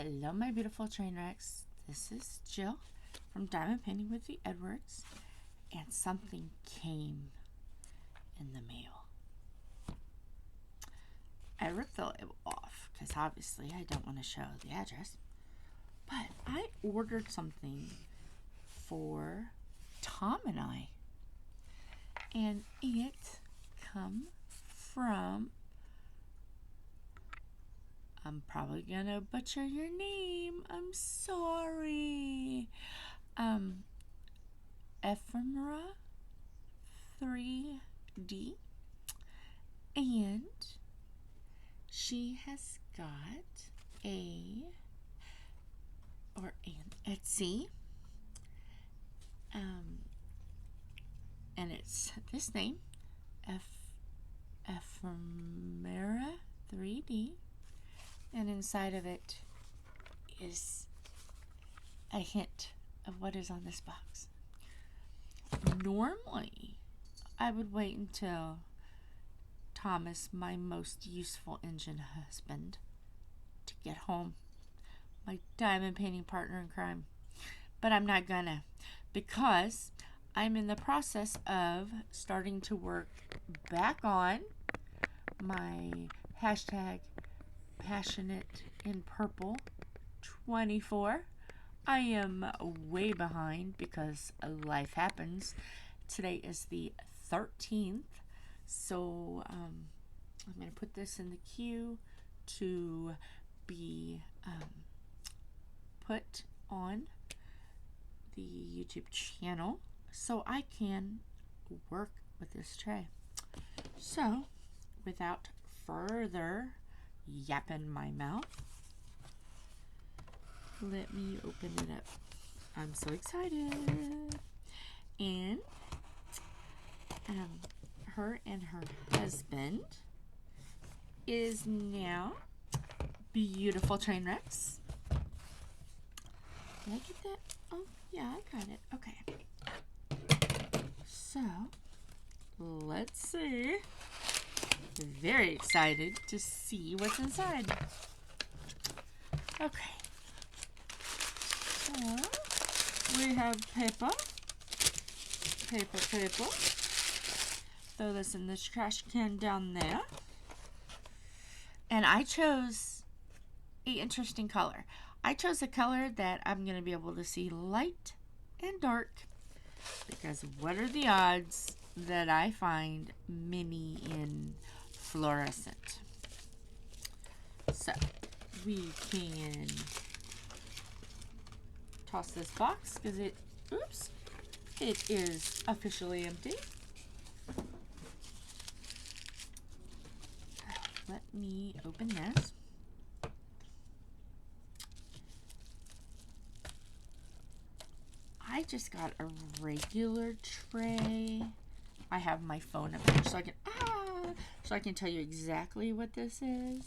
Hello, my beautiful train wrecks. This is Jill from Diamond Painting with the Edwards, and something came in the mail. I ripped the label off because obviously I don't want to show the address, but I ordered something for Tom and I, and it come from, I'm probably gonna butcher your name. I'm sorry. Ephemera 3D. And she has got an Etsy. And it's this name, Ephemera 3D. And inside of it is a hint of what is on this box. Normally, I would wait until Thomas, my most useful engine husband, to get home, my diamond painting partner in crime. But I'm not gonna, because I'm in the process of starting to work back on my hashtag Passionate in Purple 24. I am way behind because life happens. Today is the 13th, so I'm going to put this in the queue to be put on the YouTube channel so I can work with this tray. So, without further yapping my mouth, let me open it up. I'm so excited. And her and her husband is now beautiful train wrecks. Did I get that? Oh yeah, I got it. Okay, so let's see. Very excited to see what's inside. Okay, so we have paper. Throw this in this trash can down there. And I chose an interesting color. I chose a color that I'm going to be able to see light and dark, because what are the odds that I find mini in fluorescent? So we can toss this box because it is officially empty. Let me open this. I just got a regular tray. I have my phone up here so I can tell you exactly what this is.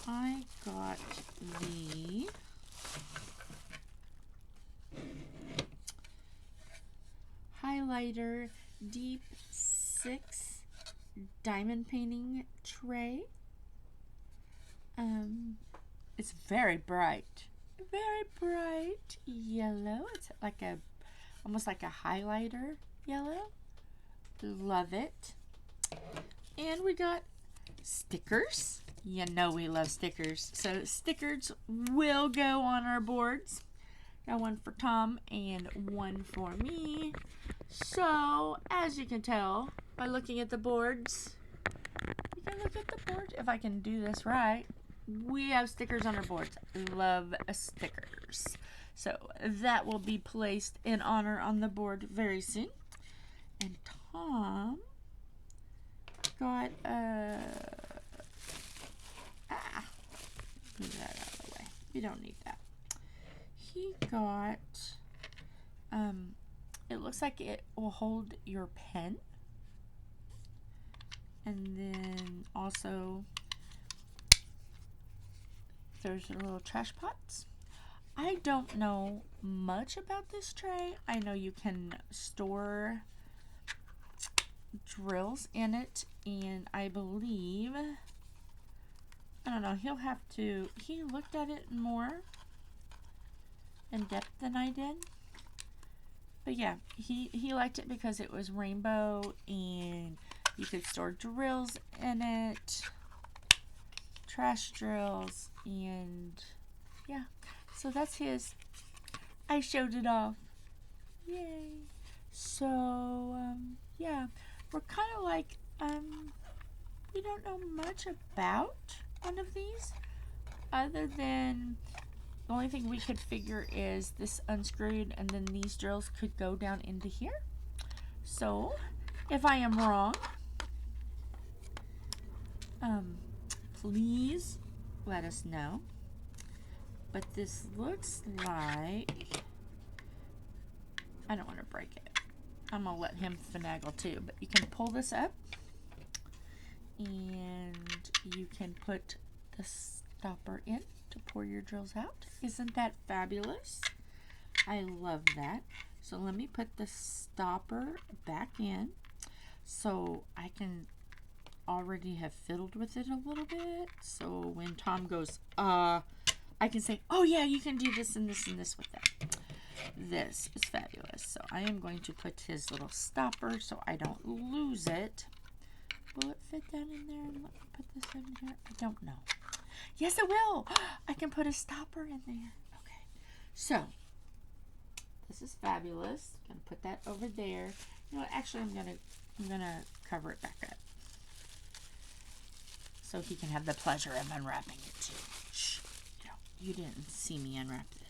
I got the highlighter Deep 6 diamond painting tray. It's very bright yellow. It's like almost like a highlighter yellow. Love it. And we got stickers. You know we love stickers. So stickers will go on our boards. Got one for Tom and one for me. So, as you can tell by looking at the boards, you can look at the board. If I can do this right, we have stickers on our boards. Love stickers. So, that will be placed in honor on the board very soon. And Tom got move that out of the way. We don't need that. He got it looks like it will hold your pen, and then also there's little trash pots. I don't know much about this tray. I know you can store drills in it, and I believe, I don't know, he'll have to, he looked at it more in depth than I did. But yeah, he liked it because it was rainbow and you could store drills in it, trash drills, and yeah. So that's his. I showed it off. Yay. So, yeah, we're kind of like, we don't know much about one of these other than the only thing we could figure is this unscrewed and then these drills could go down into here. So, if I am wrong, please let us know. But this looks like, I don't want to break it. I'm going to let him finagle too. But you can pull this up and you can put the stopper in to pour your drills out. Isn't that fabulous? I love that. So let me put the stopper back in so I can already have fiddled with it a little bit. So when Tom goes, I can say, oh yeah, you can do this and this and this with that. This is fabulous. So I am going to put his little stopper so I don't lose it. Will it fit down in there? Let me put this in here. I don't know. Yes, it will. I can put a stopper in there. Okay. So this is fabulous. I'm gonna put that over there. You know what? Actually, I'm gonna cover it back up so he can have the pleasure of unwrapping it too. Shh. You didn't see me unwrap this.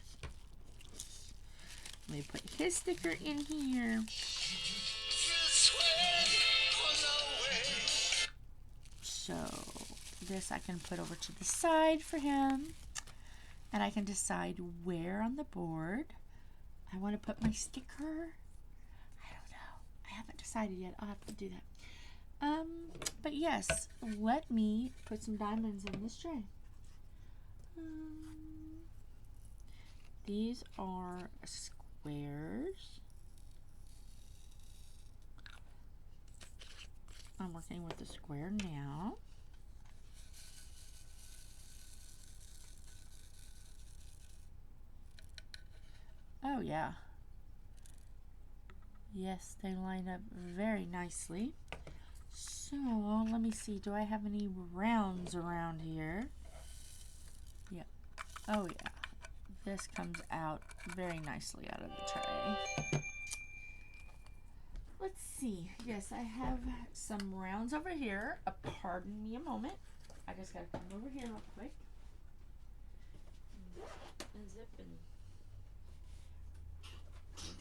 Let me put his sticker in here. So this I can put over to the side for him. And I can decide where on the board I want to put my sticker. I don't know. I haven't decided yet. I'll have to do that. But yes, let me put some diamonds in this tray. These are squares. I'm working with the square now. Oh yeah. Yes, they line up very nicely. So, let me see. Do I have any rounds around here? Yep. Oh yeah. This comes out very nicely out of the tray. Let's see. Yes, I have some rounds over here. Pardon me a moment. I just gotta come over here real quick. And zip and...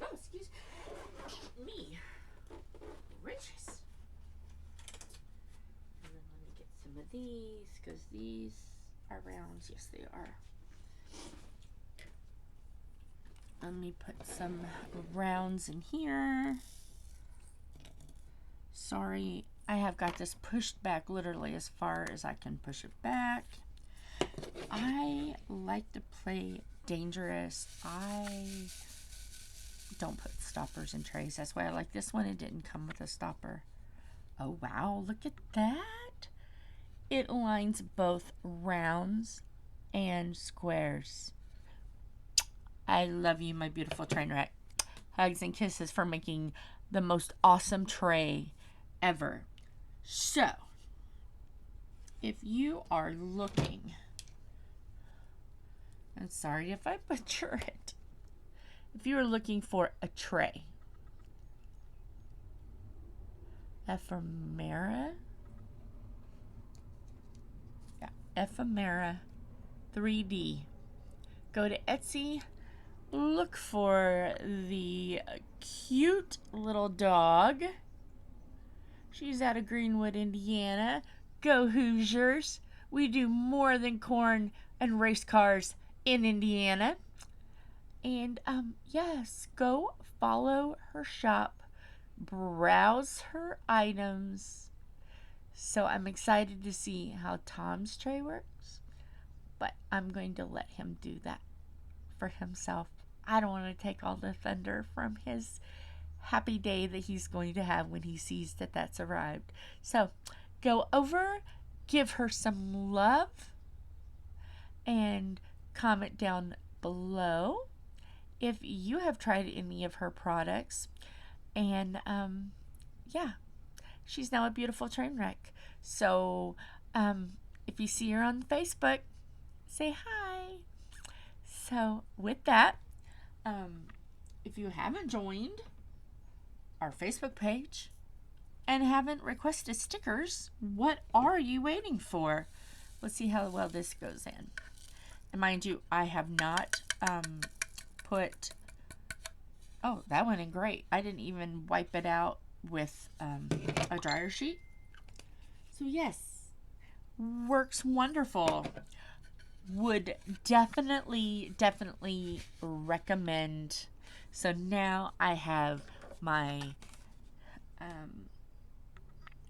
Oh, excuse me. Riches. And then let me get some of these, because these are rounds. Yes, they are. Let me put some rounds in here. Sorry, I have got this pushed back literally as far as I can push it back. I like to play dangerous. I don't put stoppers in trays. That's why I like this one. It didn't come with a stopper. Oh, wow. Look at that. It lines both rounds and squares. I love you, my beautiful train wreck. Hugs and kisses for making the most awesome tray ever. So, if you are looking, I'm sorry if I butcher it. If you are looking for a tray, ephemera, yeah, ephemera 3D. Go to Etsy, look for the cute little dog. She's out of Greenwood, Indiana. Go Hoosiers. We do more than corn and race cars in Indiana. And yes, go follow her shop. Browse her items. So I'm excited to see how Tom's tray works. But I'm going to let him do that for himself. I don't want to take all the thunder from his happy day that he's going to have when he sees that that's arrived. So go over, give her some love, and comment down below if you have tried any of her products. And yeah, she's now a beautiful train wreck. So if you see her on Facebook, say hi. So with that, if you haven't joined our Facebook page and haven't requested stickers, what are you waiting for? Let's see how well this goes in. And mind you, I have not put... Oh, that went in great. I didn't even wipe it out with a dryer sheet. So yes, works wonderful. Would definitely recommend. So now I have my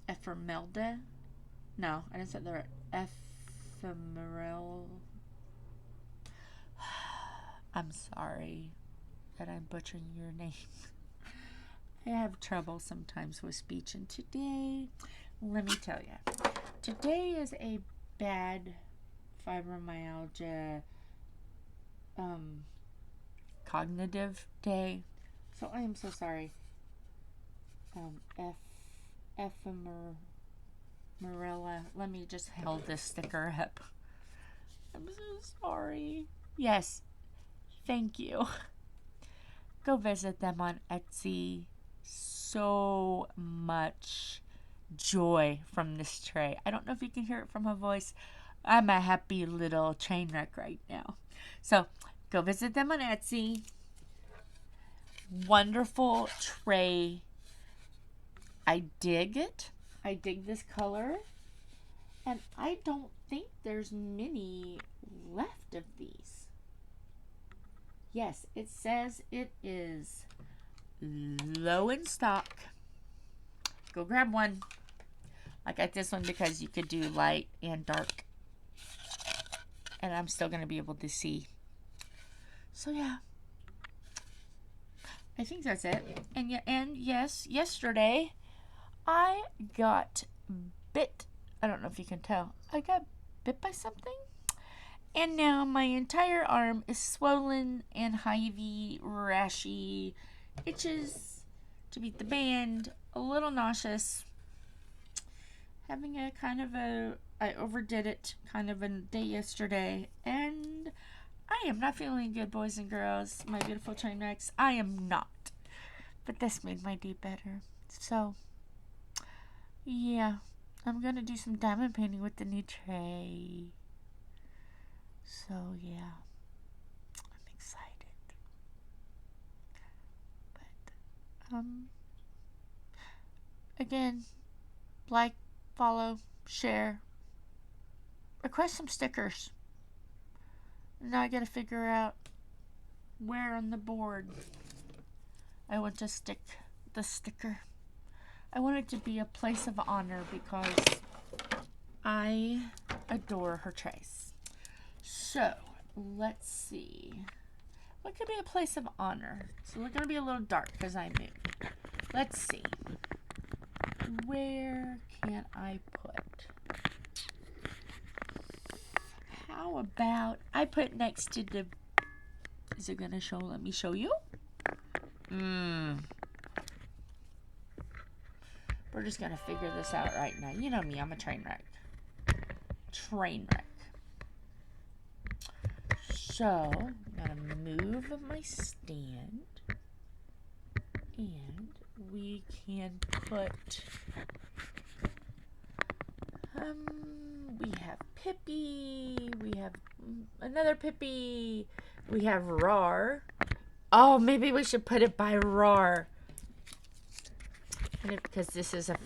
ephemeralda. No, I didn't say the right. Ephemeral. I'm sorry that I'm butchering your name. I have trouble sometimes with speech, and today, let me tell you, today is a bad fibromyalgia cognitive day, so I am so sorry. Ephemerella. Let me just hold this sticker up. I'm so sorry. Yes, thank you. Go visit them on Etsy. So much joy from this tray. I don't know if you can hear it from my voice. I'm a happy little train wreck right now. So go visit them on Etsy. Wonderful tray. I dig it. I dig this color. And I don't think there's many left of these. Yes, it says it is low in stock. Go grab one. I got this one because you could do light and dark. And I'm still going to be able to see. So yeah. I think that's it. And yes, yesterday I got bit. I don't know if you can tell. I got bit by something. And now my entire arm is swollen and hivey, rashy, itches to beat the band, a little nauseous, having a kind of I overdid it kind of a day yesterday, and I am not feeling good, boys and girls, my beautiful train wrecks. I am not. But this made my day better. So, yeah, I'm going to do some diamond painting with the new tray. So, yeah, I'm excited. But, again, like, follow, share, request some stickers. Now I gotta figure out where on the board I want to stick the sticker. I want it to be a place of honor because I adore her trays. So, let's see. What could be a place of honor? So we're going to be a little dark because I moved. Let's see. Where can I put? How about I put next to the... Is it going to show? Let me show you. We're just going to figure this out right now. You know me, I'm a train wreck. Train wreck. So, I'm going to move my stand, and we can put, we have Pippi, we have another Pippi, we have Rar. Oh, maybe we should put it by Rar, because this is a,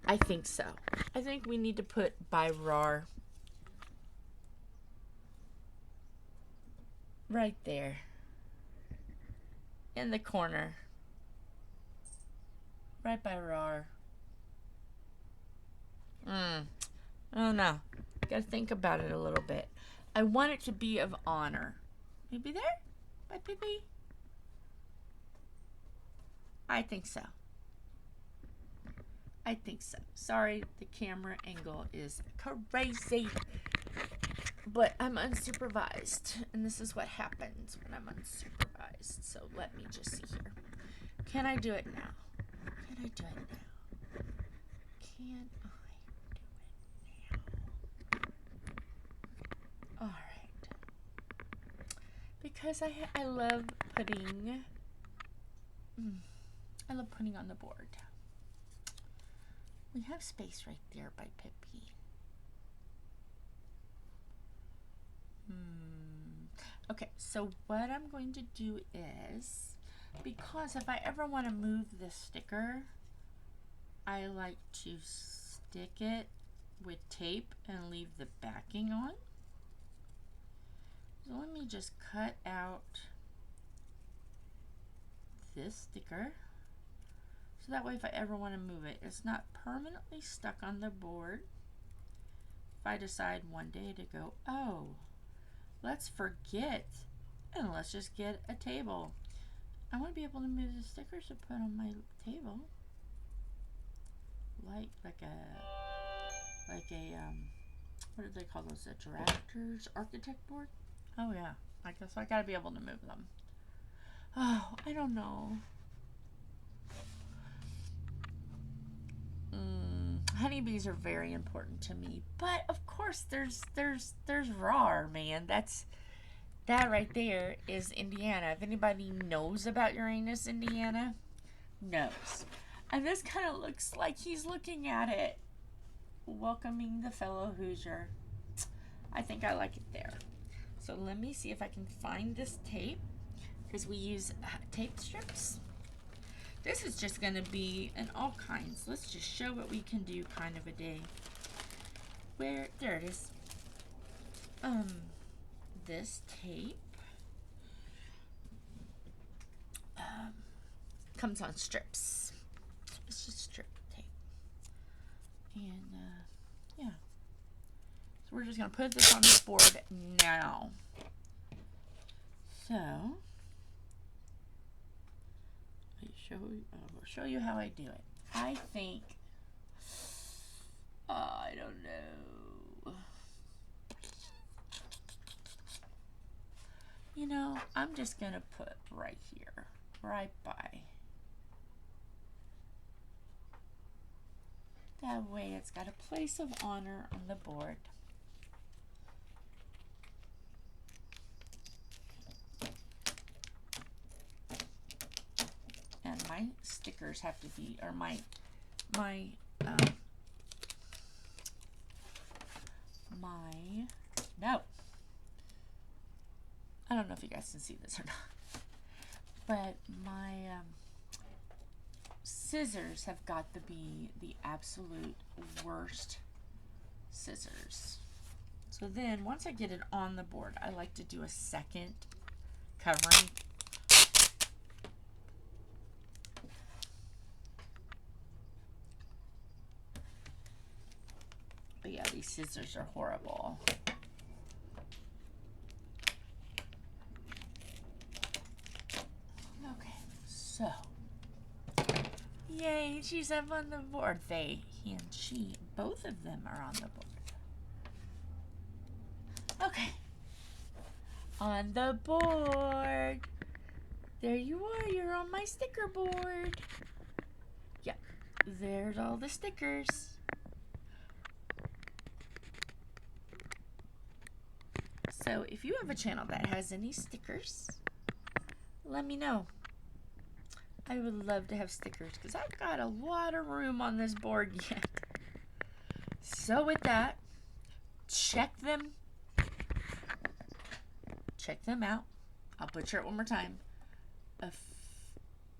I think so. I think we need to put by Rar. Right there. In the corner. Right by Rar. I don't know. Gotta think about it a little bit. I want it to be of honor. Maybe there? By Pippi? I think so. I think so. Sorry, the camera angle is crazy. But I'm unsupervised. And this is what happens when I'm unsupervised. So let me just see here. Can I do it now? Can I do it now? Can I do it now? Alright. Because I love putting... I love putting on the board. We have space right there by Pippi. Okay, so what I'm going to do is, because if I ever want to move this sticker, I like to stick it with tape and leave the backing on. So let me just cut out this sticker. So that way if I ever want to move it, it's not permanently stuck on the board. If I decide one day to go, oh, let's forget and let's just get a table. I want to be able to move the stickers to put on my table. Like a what do they call those? A drafters architect board? Oh yeah. I guess I gotta be able to move them. Oh, I don't know. Honeybees are very important to me, but of course there's RAR, man. That right there is Indiana. If anybody knows about Uranus, Indiana, knows. And this kind of looks like he's looking at it, welcoming the fellow Hoosier. I think I like it there. So let me see if I can find this tape, because we use tape strips. This is just going to be in all kinds. Let's just show what we can do kind of a day. Where, there it is. This tape comes on strips. It's just strip tape. And yeah. So we're just going to put this on the board now. So I'll show you how I do it. I think, I don't know. You know, I'm just going to put right here, right by. That way it's got a place of honor on the board. And my stickers have to be, or no. I don't know if you guys can see this or not, but my scissors have got to be the absolute worst scissors. So then once I get it on the board, I like to do a second covering. But yeah, these scissors are horrible. Okay, so yay, she's up on the board. They, he and she, both of them are on the board. Okay, on the board. There you are, you're on my sticker board. Yeah, there's all the stickers. So if you have a channel that has any stickers, let me know. I would love to have stickers because I've got a lot of room on this board yet. So with that, check them out. I'll butcher it one more time.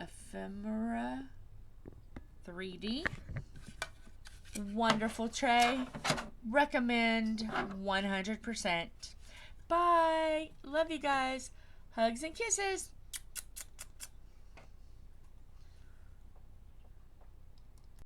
Ephemera 3D. Wonderful tray. Recommend 100%. Bye. Love you guys. Hugs and kisses.